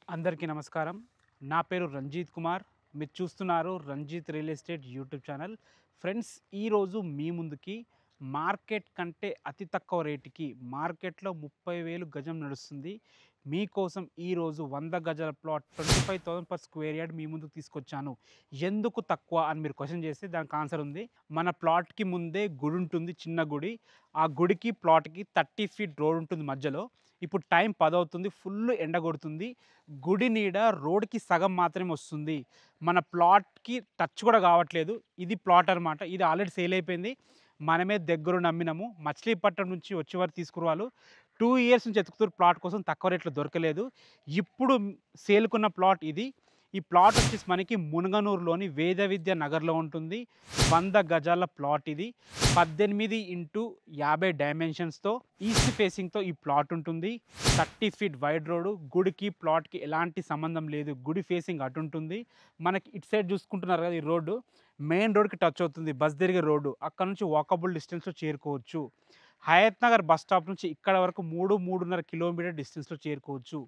అందరికీ నమస్కారం. నా పేరు రంజిత్ కుమార్. మీరు చూస్తున్నారు Ranjith real estate YouTube channel. Friends, ఈరోజు మీ ముందుకి మార్కెట్ కంటే అతి తక్కువ రేటుకి మార్కెట్‌లో 30,000 గజం నడుస్తుంది. మీకోసం ఈరోజు 100 గజాల ప్లాట్ 25,000 పర్ స్క్వేర్ యార్డ్ మీ ముందుకు తీసుకొచ్చాను. ఎందుకు తక్కువ అని మీరు క్వెషన్ చేస్తే దానికి ఆన్సర్ ఉంది. మన ప్లాట్‌కి ముందే గుడి ఉంటుంది, చిన్న గుడి. ఆ గుడికి, ప్లాట్‌కి 30 ఫీట్ రోడ్ ఉంటుంది మధ్యలో. ఇప్పుడు టైం 10 అవుతుంది. ఫుల్ ఎండ కొడుతుంది. గుడి నీడ రోడ్‌కి సగం మాత్రమే వస్తుంది. మన ప్లాట్‌కి టచ్ కూడా కావట్లేదు. ఇది ప్లాట్ అనమాట. ఇది ఆల్రెడీ సేల్ అయిపోయింది. మనమే దగ్గరుండి అమ్మినాము. మచిలీపట్నం నుంచి వచ్చేవారు తీసుకురు. 2 ఇయర్స్ నుంచి ఎతుకుతున్నారు ప్లాట్ కోసం, తక్కువ రేట్‌లో దొరకలేదు. ఇప్పుడు సేల్‌కున్న ప్లాట్ ఇది. ఈ ప్లాట్ వచ్చేసి మనకి మునగనూరులోని వేద విద్య నగర్‌లో ఉంటుంది. 100 గజాల ప్లాట్ ఇది. 18x50 డైమెన్షన్స్‌తో ఈస్ట్ ఫేసింగ్‌తో ఈ ప్లాట్ ఉంటుంది. 30 ఫీట్ వైడ్ రోడ్డు. గుడికి, ప్లాట్‌కి ఎలాంటి సంబంధం లేదు. గుడి ఫేసింగ్ అటు ఉంటుంది. మనకి ఇటు సైడ్ చూసుకుంటున్నారు కదా, ఈ రోడ్డు మెయిన్ రోడ్‌కి టచ్ అవుతుంది. బస్ తిరిగే రోడ్డు. అక్కడ నుంచి వాకబుల్ డిస్టెన్స్‌లో చేరుకోవచ్చు. హయత్ నగర్ బస్ స్టాప్ నుంచి ఇక్కడ వరకు 3, 3.5 కిలోమీటర్ డిస్టెన్స్‌లో చేరుకోవచ్చు.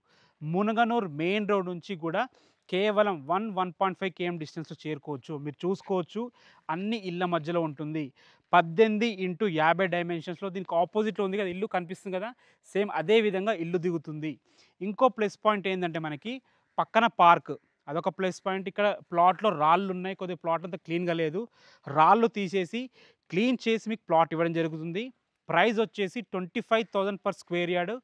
మునగనూరు మెయిన్ రోడ్ నుంచి కూడా కేవలం 1.5 కేఎం డిస్టెన్స్‌లో చేరుకోవచ్చు. మీరు చూసుకోవచ్చు, అన్ని ఇళ్ళ మధ్యలో ఉంటుంది. 18x50 డైమెన్షన్స్‌లో దీనికి ఆపోజిట్‌లో ఉంది కదా ఇల్లు, కనిపిస్తుంది కదా, సేమ్ అదే విధంగా ఇల్లు దిగుతుంది. ఇంకో ప్లస్ పాయింట్ ఏందంటే మనకి పక్కన పార్క్. అదొక ప్లస్ పాయింట్. ఇక్కడ ప్లాట్‌లో రాళ్ళున్నాయి. కొద్దిగా ప్లాట్ అంతా క్లీన్‌గా లేదు. రాళ్ళు తీసేసి క్లీన్ చేసి మీకు ప్లాట్ ఇవ్వడం జరుగుతుంది. ప్రైస్ వచ్చేసి 25,000 per square yard.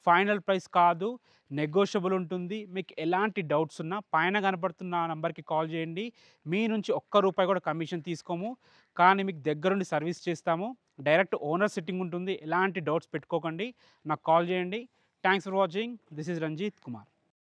Final price కాదు, నెగోషియబుల్ ఉంటుంది. మీకు ఎలాంటి డౌట్స్ ఉన్నా పైన కనపడుతున్న నంబర్‌కి కాల్ చేయండి. మీ నుంచి ఒక్క రూపాయి కూడా కమిషన్ తీసుకోము. కానీ మీకు దగ్గరుండి సర్వీస్ చేస్తాము. డైరెక్ట్ ఓనర్ సిట్టింగ్ ఉంటుంది. ఎలాంటి డౌట్స్ పెట్టుకోకండి. నాకు కాల్ చేయండి. Thanks for watching. This is Ranjith Kumar.